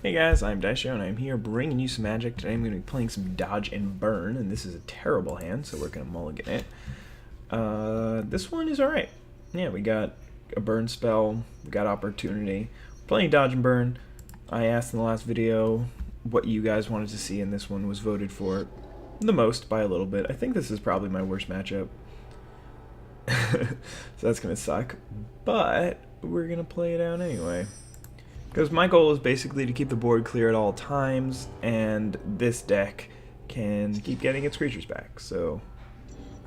Hey guys, I'm IzDaisho and I'm here bringing you some magic. Today I'm going to be playing some dodge and burn, and this is a terrible hand, so we're going to mulligan it. This one is alright. Yeah, we got a burn spell, we got opportunity. We're playing dodge and burn. I asked in the last video what you guys wanted to see, and this one was voted for the most by a little bit. I think this is probably my worst matchup. So that's going to suck, but we're going to play it out anyway. Because my goal is basically to keep the board clear at all times, and this deck can keep getting its creatures back. So,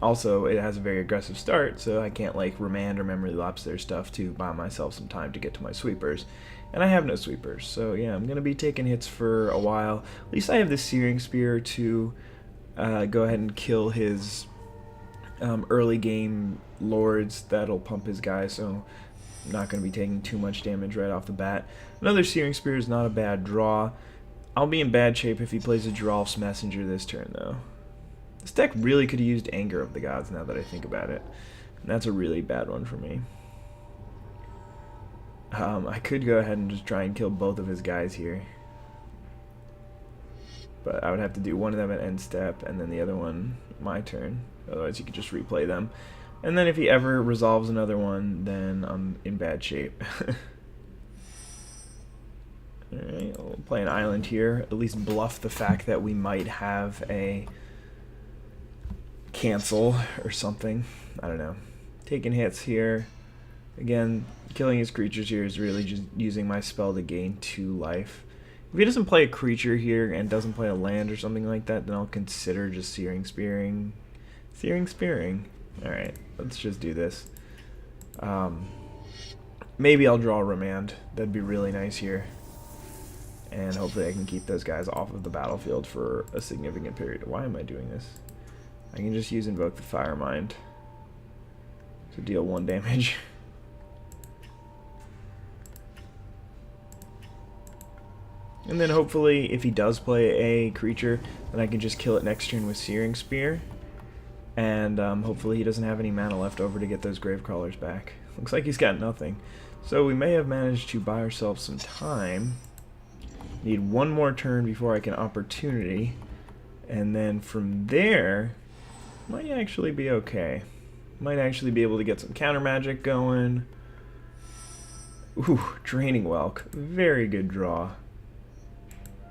also, it has a very aggressive start, so I can't like remand or memory lapse their stuff to buy myself some time to get to my sweepers. And I have no sweepers, so yeah, I'm going to be taking hits for a while. At least I have this Searing Spear to go ahead and kill his early game lords that'll pump his guys, so I'm not going to be taking too much damage right off the bat. Another Searing Spear is not a bad draw. I'll be in bad shape if he plays a Drolf's Messenger this turn, though. This deck really could have used Anger of the Gods, now that I think about it. And that's a really bad one for me. I could go ahead and just try and kill both of his guys here. But I would have to do one of them at end step, and then the other one my turn. Otherwise, you could just replay them. And then if he ever resolves another one, then I'm in bad shape. Alright, we'll play an island here. At least bluff the fact that we might have a cancel or something. I don't know. Taking hits here. Again, killing his creatures here is really just using my spell to gain 2 life. If he doesn't play a creature here and doesn't play a land or something like that, then I'll consider just Searing Spearing. Searing Spearing. Alright, let's just do this. Maybe I'll draw a remand. That'd be really nice here. And hopefully I can keep those guys off of the battlefield for a significant period. Why am I doing this? I can just use Invoke the Firemind to deal 1 damage. And then hopefully if he does play a creature, then I can just kill it next turn with Searing Spear. And hopefully he doesn't have any mana left over to get those Gravecrawlers back. Looks like he's got nothing. So we may have managed to buy ourselves some time. Need 1 more turn before I can opportunity. And then from there, might actually be okay. Might actually be able to get some counter magic going. Ooh, Draining Welk. Very good draw.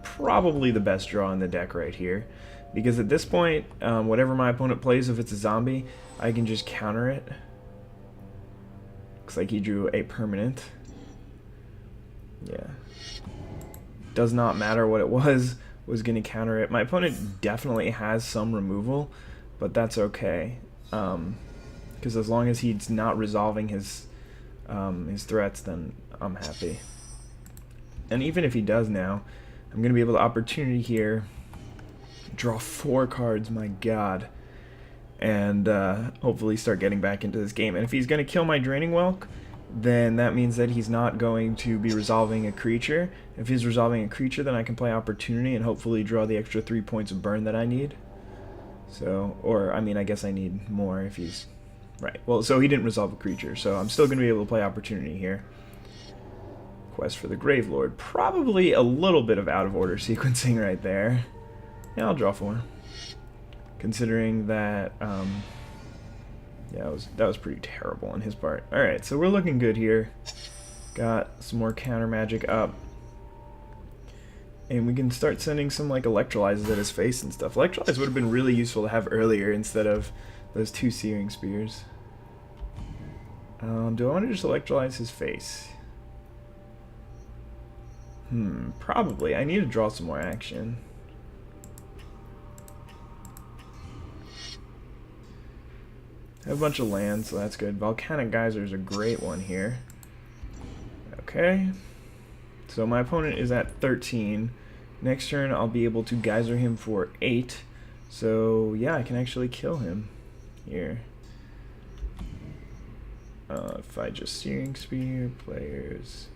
Probably the best draw in the deck right here. Because at this point, whatever my opponent plays, if it's a zombie, I can just counter it. Looks like he drew a permanent. Yeah. Does not matter what it was going to counter it. My opponent definitely has some removal, but that's okay. Because as long as he's not resolving his threats, then I'm happy. And even if he does now, I'm going to be able to opportunity here. Draw 4 cards, my god. And hopefully start getting back into this game. And if he's going to kill my Draining Welk, then that means that he's not going to be resolving a creature. If he's resolving a creature, then I can play opportunity and hopefully draw the extra 3 points of burn that I need. So, or, I mean, I guess I need more if he's... Right, well, so he didn't resolve a creature, so I'm still going to be able to play opportunity here. Quest for the Gravelord. Probably a little bit of out-of-order sequencing right there. Yeah, I'll draw 4. Considering that, yeah, that was pretty terrible on his part. Alright, so we're looking good here. Got some more counter magic up. And we can start sending some, like, electrolyzes at his face and stuff. Electrolyze would have been really useful to have earlier instead of those 2 Searing Spears. Do I want to just electrolyze his face? Probably. I need to draw some more action. I have a bunch of lands, so that's good. Volcanic Geyser is a great one here. Okay. So my opponent is at 13. Next turn, I'll be able to Geyser him for 8. So, yeah, I can actually kill him here. If I just Searing Spear, players,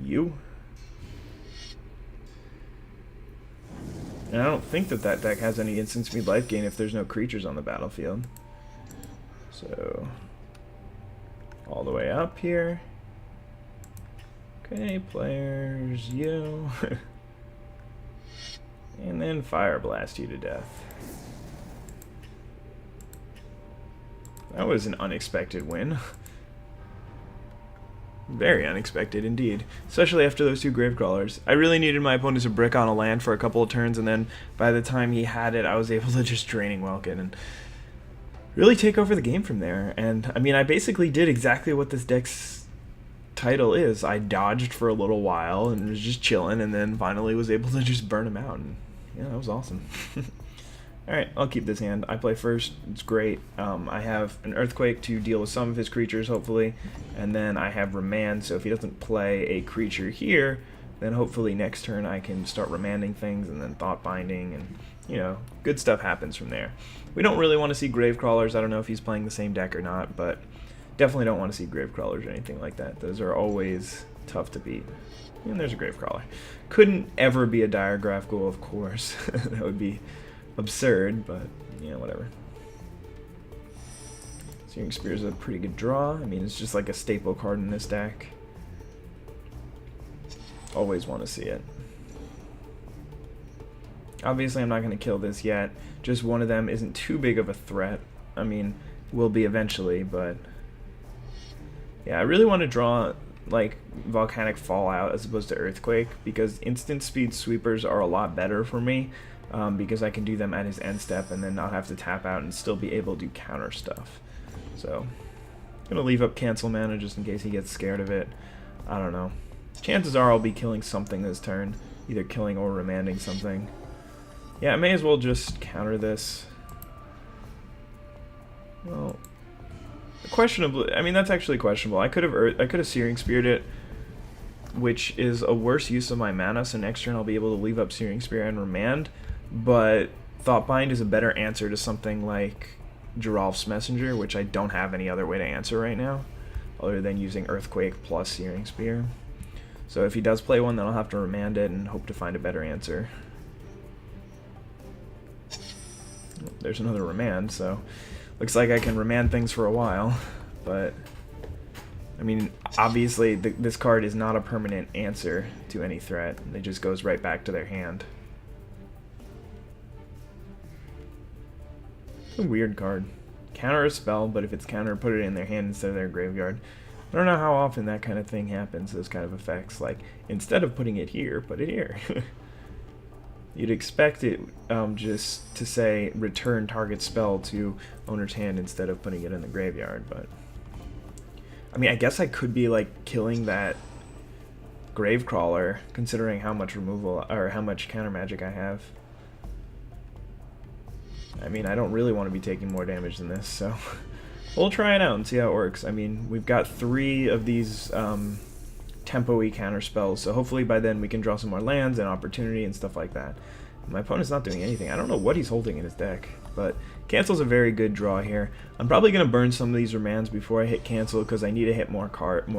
you. And I don't think that that deck has any instant speed life gain if there's no creatures on the battlefield. So, all the way up here. Okay, players, you. And then Fire Blast you to death. That was an unexpected win. Very unexpected indeed, especially after those two Gravecrawlers. I really needed my opponent to brick on a land for a couple of turns, and then by the time he had it, I was able to just Draining Welkin and really take over the game from there. And I mean, I basically did exactly what this deck's title is. I dodged for a little while and was just chilling, and then finally was able to just burn him out. And yeah, that was awesome. Alright, I'll keep this hand. I play first. It's great. I have an Earthquake to deal with some of his creatures, hopefully. And then I have Remand, so if he doesn't play a creature here, then hopefully next turn I can start remanding things and then Thought Binding, and, you know, good stuff happens from there. We don't really want to see Gravecrawlers. I don't know if he's playing the same deck or not, but definitely don't want to see Gravecrawlers or anything like that. Those are always tough to beat. And there's a Gravecrawler. Couldn't ever be a Diregraph Ghoul, of course. That would be absurd, but yeah, whatever. Searing Spear is a pretty good draw. I mean, it's just like a staple card in this deck. Always want to see it. Obviously, I'm not going to kill this yet. Just one of them isn't too big of a threat. I mean, will be eventually, but yeah, I really want to draw like Volcanic Fallout as opposed to Earthquake, because instant speed sweepers are a lot better for me. Because I can do them at his end step and then not have to tap out and still be able to counter stuff. So, I'm going to leave up Cancel Mana just in case he gets scared of it. I don't know. Chances are I'll be killing something this turn. Either killing or remanding something. Yeah, I may as well just counter this. Well, questionably, I mean, that's actually questionable. I could have Searing Speared it, which is a worse use of my mana, so next turn I'll be able to leave up Searing Spear and Remand. But Thoughtbind is a better answer to something like Geralf's Messenger, which I don't have any other way to answer right now, other than using Earthquake plus Searing Spear. So if he does play one, then I'll have to remand it and hope to find a better answer. There's another remand, so looks like I can remand things for a while. But I mean, obviously this card is not a permanent answer to any threat. It just goes right back to their hand. It's a weird card. Counter a spell, but if it's counter, put it in their hand instead of their graveyard. I don't know how often that kind of thing happens, those kind of effects. Like, instead of putting it here, put it here. You'd expect it just to say return target spell to owner's hand instead of putting it in the graveyard, but I mean, I guess I could be like killing that Gravecrawler, considering how much removal or how much counter magic I have. I mean, I don't really want to be taking more damage than this, so we'll try it out and see how it works. I mean, we've got 3 of these tempo-y counter spells, so hopefully by then we can draw some more lands and opportunity and stuff like that. My opponent's not doing anything. I don't know what he's holding in his deck, but Cancel's a very good draw here. I'm probably going to burn some of these remands before I hit Cancel, because I need to hit more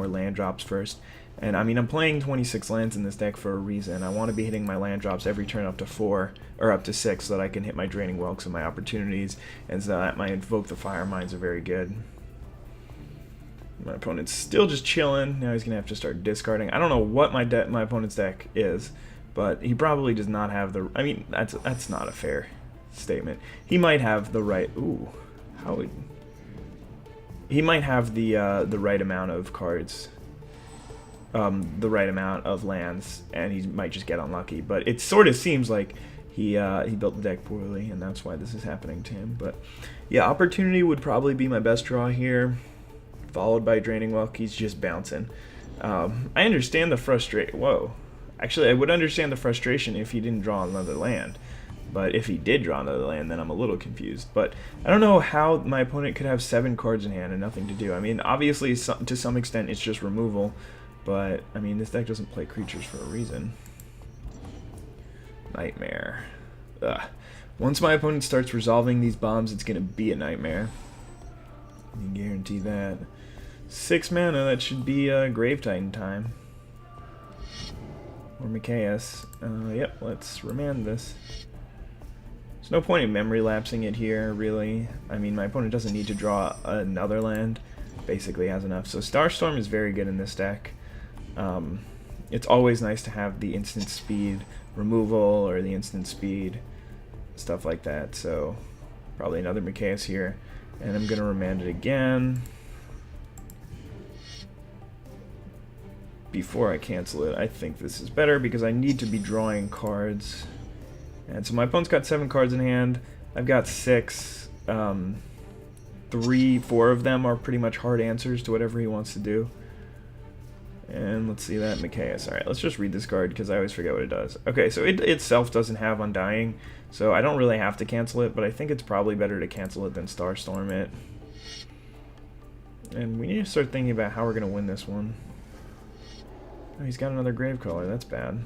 land drops first. And I mean, I'm playing 26 lands in this deck for a reason. I want to be hitting my land drops every turn up to 4, or up to 6, so that I can hit my Draining Welks and my opportunities, and so that my Invoke the Fire Mines are very good. My opponent's still just chilling. Now he's going to have to start discarding. I don't know what my opponent's deck is, but he probably does not have the... I mean, that's not a fair statement. He might have the right... Ooh, how would... He might have the right amount of cards, the right amount of lands, and he might just get unlucky. But it sort of seems like he built the deck poorly, and that's why this is happening to him. But yeah, Opportunity would probably be my best draw here, followed by Draining Welk. He's just bouncing. I understand the frustration. Whoa. Actually, I would understand the frustration if he didn't draw another land. But if he did draw another land, then I'm a little confused. But I don't know how my opponent could have 7 cards in hand and nothing to do. I mean, obviously, to some extent, it's just removal. But, I mean, this deck doesn't play creatures for a reason. Nightmare. Ugh. Once my opponent starts resolving these bombs, it's going to be a nightmare. I can guarantee that. 6 mana, that should be Grave Titan time. Or Mikaeus. Yep, let's remand this. There's no point in memory lapsing it here, really. I mean, my opponent doesn't need to draw another land. Basically has enough. So Starstorm is very good in this deck. it's always nice to have the instant speed removal or the instant speed stuff like that. So probably another Mikaeus here, and I'm gonna remand it again before I cancel it. I think this is better because I need to be drawing cards, and so my opponent's got 7 cards in hand. I've got 6. 3, 4 of them are pretty much hard answers to whatever he wants to do. And let's see that Mikaeus. Alright, let's just read this card because I always forget what it does. Okay, so it itself doesn't have Undying, so I don't really have to cancel it, but I think it's probably better to cancel it than Starstorm it. And we need to start thinking about how we're going to win this one. Oh, he's got another Gravecrawler. That's bad.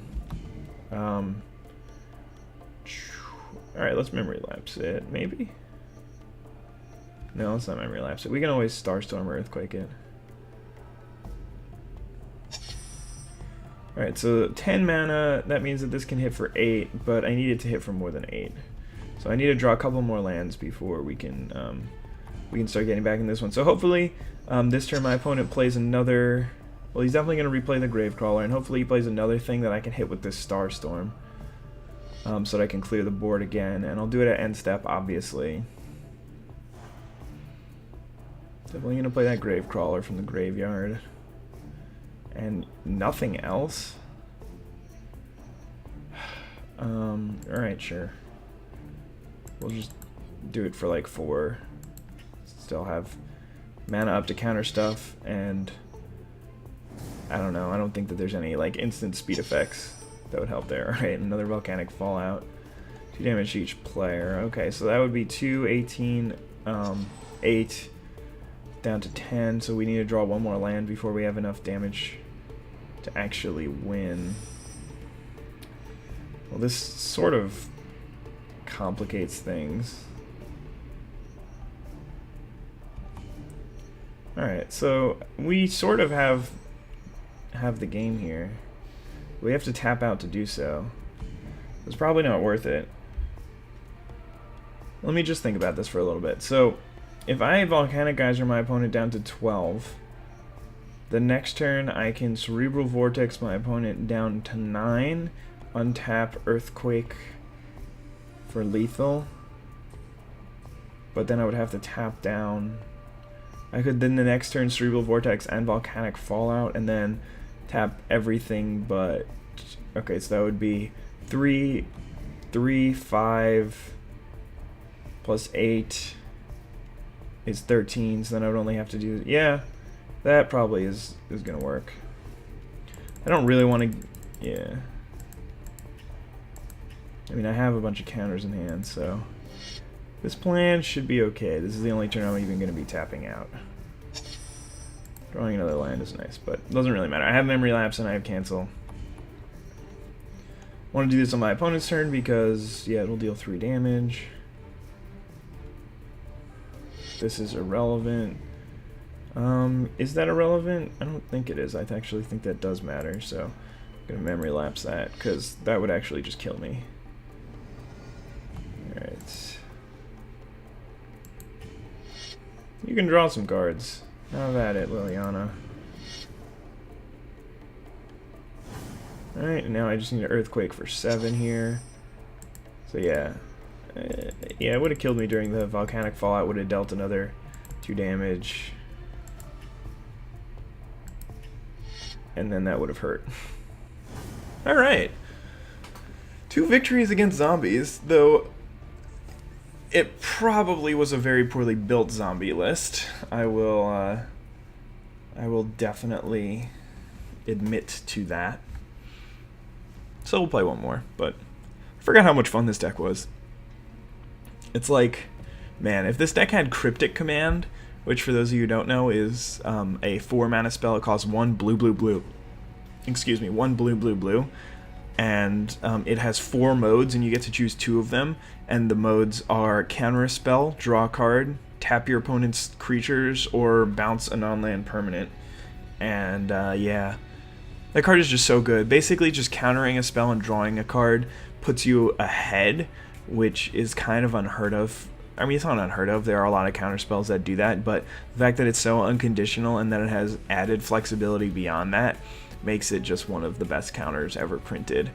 Alright, let's Memory Lapse it, maybe? No, let's not Memory Lapse it. We can always Starstorm or Earthquake it. Alright, so 10 mana, that means that this can hit for 8, but I need it to hit for more than 8. So I need to draw a couple more lands before we can start getting back in this one. So hopefully, this turn my opponent plays another... Well, he's definitely going to replay the Gravecrawler, and hopefully he plays another thing that I can hit with this Starstorm. So that I can clear the board again, and I'll do it at end step, obviously. Definitely going to play that Gravecrawler from the graveyard. And nothing else? Alright, sure. We'll just do it for like 4. Still have mana up to counter stuff, and I don't know, I don't think that there's any like instant speed effects that would help there. Alright, another Volcanic Fallout. 2 damage to each player. Okay, so that would be 2, 18, 8, down to 10, so we need to draw 1 more land before we have enough damage to actually win. Well, this sort of complicates things. Alright, so we sort of have the game here. We have to tap out to do so. It's probably not worth it. Let me just think about this for a little bit. So, if I Volcanic Geyser my opponent down to 12, the next turn I can Cerebral Vortex my opponent down to 9, untap Earthquake for lethal, but then I would have to tap down. I could then the next turn Cerebral Vortex and Volcanic Fallout, and then tap everything but... Okay, so that would be 3, 5, plus 8 is 13, so then I would only have to do... Yeah, that probably is going to work. I don't really want to... Yeah. I mean, I have a bunch of counters in hand, so... This plan should be okay. This is the only turn I'm even going to be tapping out. Drawing another land is nice, but it doesn't really matter. I have Memory Lapse and I have Cancel. I want to do this on my opponent's turn because, yeah, it'll deal 3 damage. This is irrelevant. Is that irrelevant? I don't think it is. I actually think that does matter, so I'm going to Memory Lapse that, because that would actually just kill me. Alright. You can draw some cards. Have at it, Liliana. Alright, now I just need an Earthquake for 7 here. So yeah. Yeah, it would have killed me during the Volcanic Fallout, would have dealt another 2 damage. And then that would have hurt. Alright. 2 victories against zombies, though it probably was a very poorly built zombie list. I will definitely admit to that. So we'll play one more, but I forgot how much fun this deck was. It's like, man, if this deck had Cryptic Command, which for those of you who don't know is a 4 mana spell, it costs 1 blue, blue, blue. Excuse me, 1 blue, blue, blue. And it has 4 modes, and you get to choose 2 of them. And the modes are counter a spell, draw a card, tap your opponent's creatures, or bounce a non-land permanent. And yeah, that card is just so good. Basically, just countering a spell and drawing a card puts you ahead, which is kind of unheard of. I mean, it's not unheard of. There are a lot of counter spells that do that, but the fact that it's so unconditional and that it has added flexibility beyond that makes it just one of the best counters ever printed.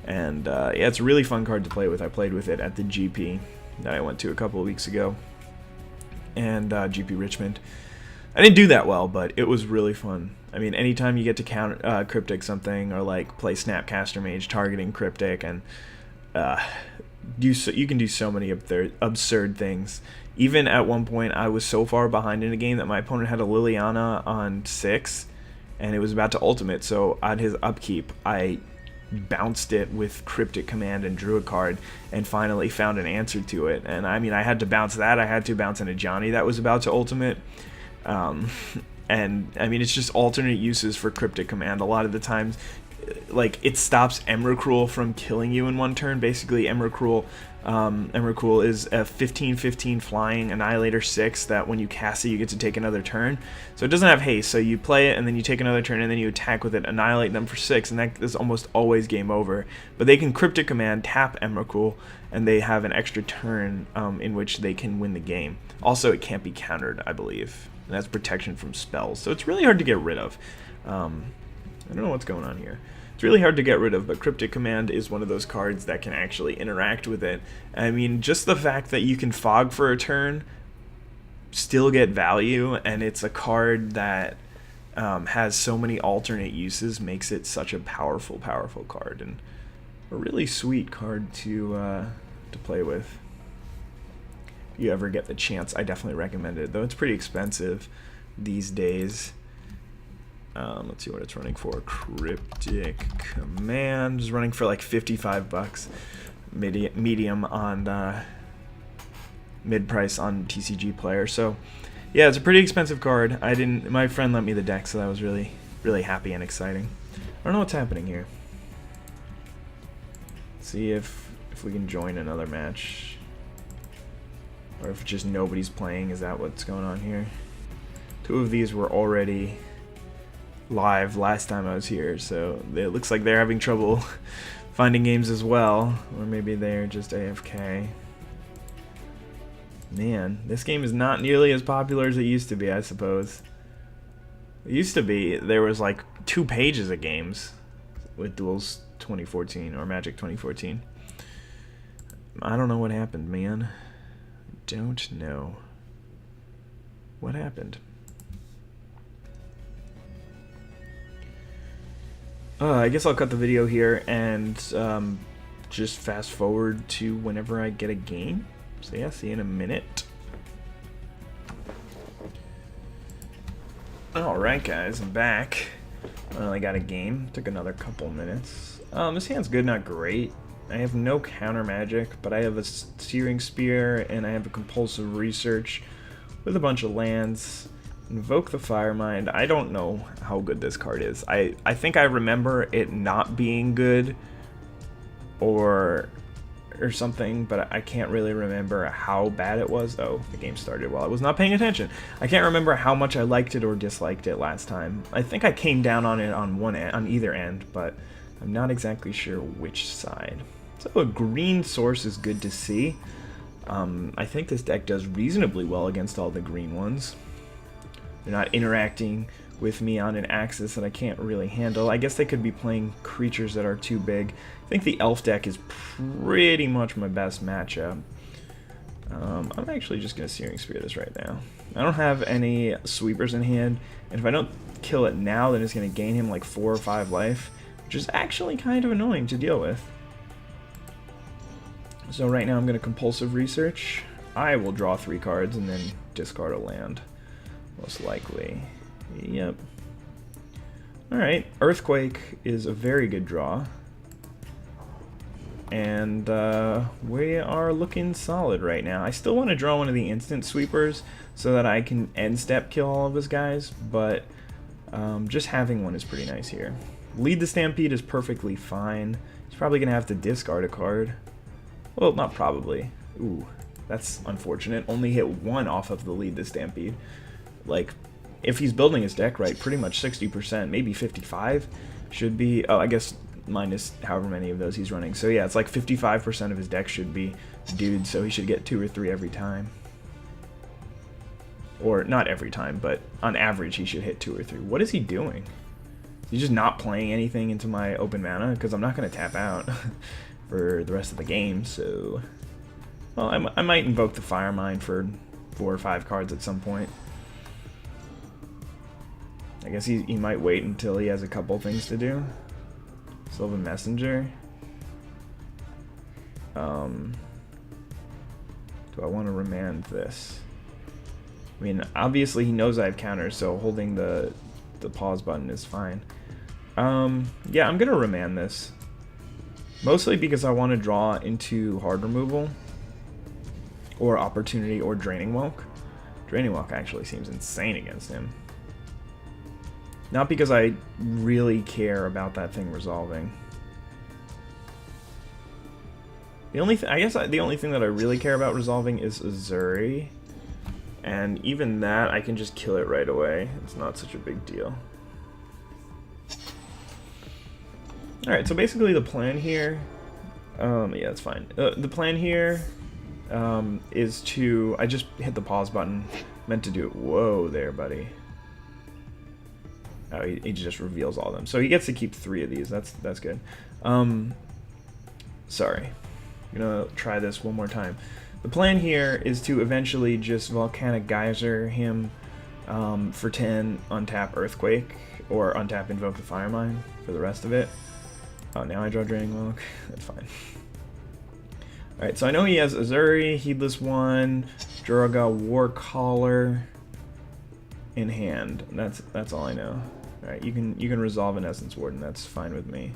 And yeah, it's a really fun card to play with. I played with it at the GP that I went to a couple of weeks ago, and GP Richmond. I didn't do that well, but it was really fun. I mean, anytime you get to counter Cryptic something, or like play Snapcaster Mage targeting Cryptic, and you can do so many absurd things. Even at one point, I was so far behind in a game that my opponent had a Liliana on 6, and it was about to ultimate. So on his upkeep, I bounced it with Cryptic Command and drew a card, and finally found an answer to it. And I mean, I had to bounce that. I had to bounce in a Johnny that was about to ultimate. And I mean, it's just alternate uses for Cryptic Command. A lot of the times, like, it stops Emrakul from killing you in one turn. Basically, Emrakul is a 15/15 flying Annihilator 6 that when you cast it, you get to take another turn. So it doesn't have haste, so you play it, and then you take another turn, and then you attack with it, annihilate them for 6, and that is almost always game over. But they can Cryptic Command, tap Emrakul, and they have an extra turn in which they can win the game. Also, it can't be countered, I believe, and that's protection from spells. So it's really hard to get rid of. I don't know what's going on here. It's really hard to get rid of, but Cryptic Command is one of those cards that can actually interact with it. I mean, just the fact that you can fog for a turn, still get value, and it's a card that has so many alternate uses, makes it such a powerful card, and a really sweet card to play with. If you ever get the chance, I definitely recommend it, though it's pretty expensive these days. Let's see what it's running for. Cryptic Command is running for like 55 bucks. Medium on mid price on TCG Player. So yeah, it's a pretty expensive card. My friend lent me the deck, so that was really happy and exciting. I don't know what's happening here. Let's see if we can join another match, or if just nobody's playing. Is that what's going on here? 2 of these were already live last time I was here, so it looks like they're having trouble finding games as well, or maybe they're just AFK. Man, this game is not nearly as popular as it used to be, I suppose. It used to be there was like 2 pages of games with Duels 2014 or Magic 2014. I don't know what happened, man. Don't know what happened. I guess I'll cut the video here and just fast forward to whenever I get a game. So yeah, see you in a minute. Alright guys, I'm back. I only got a game. Took another couple minutes. This hand's good, not great. I have no counter magic, but I have a Searing Spear and I have a Compulsive Research with a bunch of lands. Invoke the Firemind. I don't know how good this card is. I think I remember it not being good or something, but I can't really remember how bad it was. Oh, the game started while I was not paying attention. I can't remember how much I liked it or disliked it last time. I think I came down on it on either end, but I'm not exactly sure which side. So a green source is good to see. I think this deck does reasonably well against all the green ones. They're not interacting with me on an axis that I can't really handle. I guess they could be playing creatures that are too big. I think the elf deck is pretty much my best matchup. I'm actually just going to Searing Spear this right now. I don't have any sweepers in hand, and if I don't kill it now, then it's going to gain him like 4 or 5 life, which is actually kind of annoying to deal with. So right now I'm going to Compulsive Research. I will draw 3 cards and then discard a land. Most likely. Yep. Alright, Earthquake is a very good draw. And we are looking solid right now. I still want to draw one of the instant sweepers so that I can end step kill all of his guys, but just having one is pretty nice here. Lead the Stampede is perfectly fine. He's probably going to have to discard a card. Well, not probably. Ooh, that's unfortunate. Only hit 1 off of the Lead the Stampede. Like, if he's building his deck right, pretty much 60%, maybe 55 should be, oh, I guess minus however many of those he's running. So yeah, it's like 55% of his deck should be dude, so he should get 2 or 3 every time. Or not every time, but on average he should hit 2 or 3. What is he doing? Is He's just not playing anything into my open mana because I'm not going to tap out for the rest of the game. So, well, I might invoke the Fire Mine for 4 or 5 cards at some point. I guess he might wait until he has a couple things to do. Sylvan Messenger. Do I want to remand this? I mean, obviously he knows I have counters, so holding the pause button is fine. Yeah, I'm gonna remand this. Mostly because I want to draw into hard removal, or opportunity, or Draining Welk. Draining Welk actually seems insane against him. Not because I really care about that thing resolving. I guess the only thing that I really care about resolving is Azuri. And even that, I can just kill it right away. It's not such a big deal. Alright, so basically the plan here... yeah, that's fine. The plan here is to... I just hit the pause button. Meant to do it. Whoa there, buddy. Oh, he just reveals all of them. So he gets to keep 3 of these. That's good. Sorry. I'm gonna try this one more time. The plan here is to eventually just Volcanic Geyser him for 10, untap Earthquake, or untap Invoke the Fire Mine for the rest of it. Oh, now I draw Draining Welk. That's fine. Alright, so I know he has Azuri, Heedless One, Juraga Warcaller in hand. That's all I know. Alright, you can resolve an Essence Warden, that's fine with me.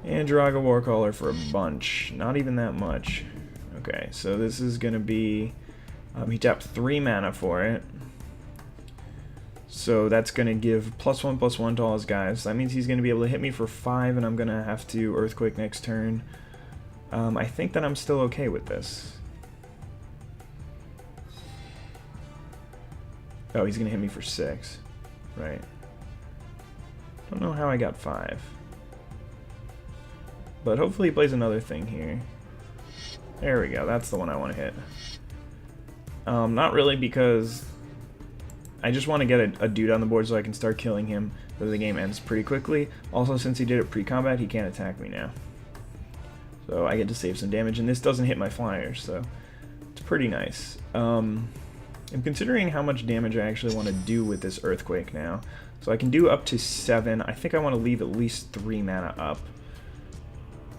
And Juraga Warcaller for a bunch. Not even that much. Okay, so this is going to be... he tapped 3 mana for it. So that's going to give +1/+1 to all his guys. So that means he's going to be able to hit me for 5, and I'm going to have to Earthquake next turn. I think that I'm still okay with this. Oh, he's going to hit me for 6. Right. Don't know how I got 5. But hopefully he plays another thing here. There we go, that's the one I want to hit. Not really, because I just want to get a dude on the board so I can start killing him, so the game ends pretty quickly. Also, since he did it pre-combat, he can't attack me now. So I get to save some damage, and this doesn't hit my flyers, so it's pretty nice. I'm considering how much damage I actually want to do with this Earthquake now. So I can do up to 7. I think I want to leave at least 3 mana up.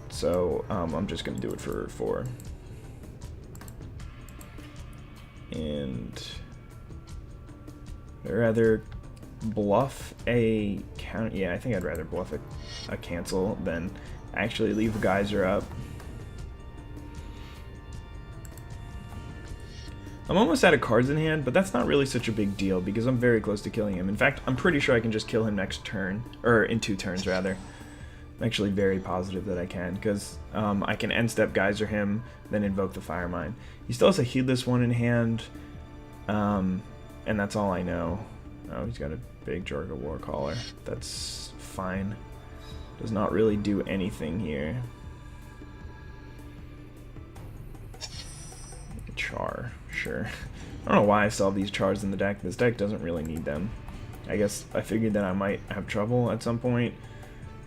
So I'm just going to do it for 4. And I'd rather bluff a count. Yeah, I think I'd rather bluff a cancel than actually leave the geyser up. I'm almost out of cards in hand, but that's not really such a big deal because I'm very close to killing him. In fact, I'm pretty sure I can just kill him next turn, or in 2 turns rather. I'm actually very positive that I can, because I can end step geyser him, then invoke the Fire Mine. He still has a Heedless One in hand, and that's all I know. Oh, he's got a big Jorga Warcaller. That's fine. Does not really do anything here. Char, sure. I don't know why I still have these chars in the deck. This deck doesn't really need them. I guess I figured that I might have trouble at some point,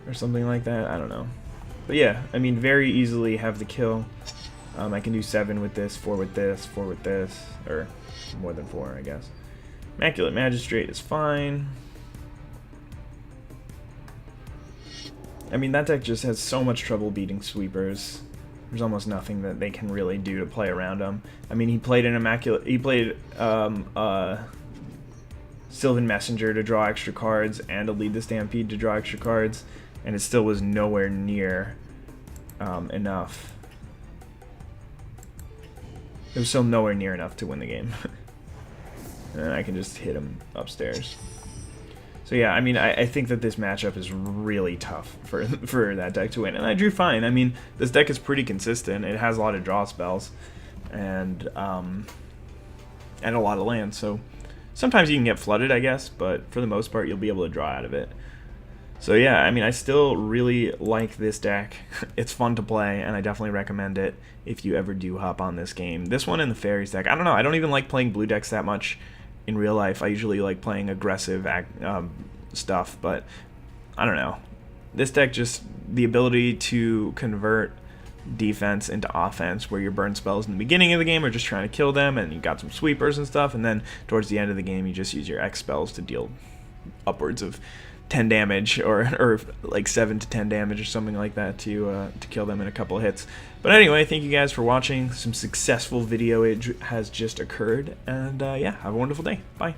or something like that. I don't know. But yeah, I mean, very easily have the kill. I can do 7 with this, 4 with this, 4 with this, or more than 4, I guess. Immaculate Magistrate is fine. I mean, that deck just has so much trouble beating sweepers. There's almost nothing that they can really do to play around them. I mean, he played Sylvan Messenger to draw extra cards, and a Lead the Stampede to draw extra cards, and it still was nowhere near enough. It was still nowhere near enough to win the game. And I can just hit him upstairs. So yeah, I mean, I think that this matchup is really tough for that deck to win. And I drew fine. I mean, this deck is pretty consistent. It has a lot of draw spells, and a lot of lands. So sometimes you can get flooded, I guess, but for the most part, you'll be able to draw out of it. So yeah, I mean, I still really like this deck. It's fun to play, and I definitely recommend it if you ever do hop on this game. This one and the Fairies deck, I don't know. I don't even like playing blue decks that much in real life. I usually like playing aggressive stuff, but I don't know. This deck just, the ability to convert defense into offense, where your burn spells in the beginning of the game are just trying to kill them, and you got some sweepers and stuff, and then towards the end of the game you just use your X spells to deal upwards of 10 damage or like 7 to 10 damage or something like that to kill them in a couple of hits. But anyway, thank you guys for watching. Some successful video has just occurred, and yeah, have a wonderful day. Bye.